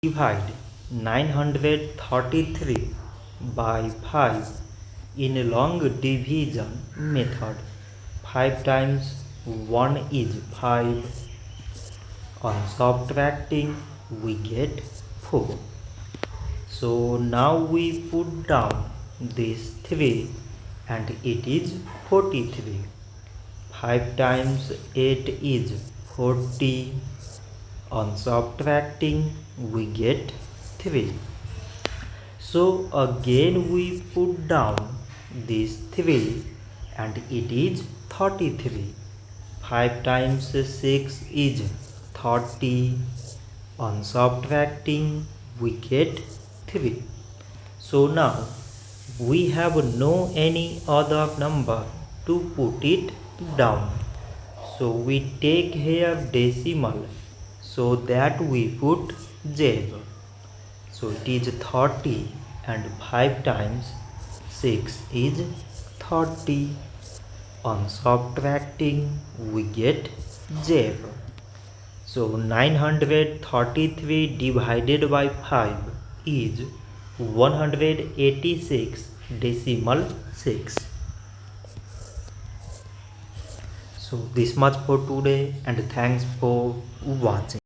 Divide 933 by 5 in a long division method. 5 times 1 is 5. On subtracting we get 4. So now we put down this 3 and it is 43. 5 times 8 is 40. On subtracting we get 3. So again we put down this 3 and it is 33. 5 times 6 is 30. On subtracting we get 3. So now we have no any other number to put it down. So we take here decimal, so that we put Z. So it is 30 and 5 times 6 is 30. On subtracting we get 0. So 933 divided by 5 is 186 decimal 6. So this much for today and thanks for watching.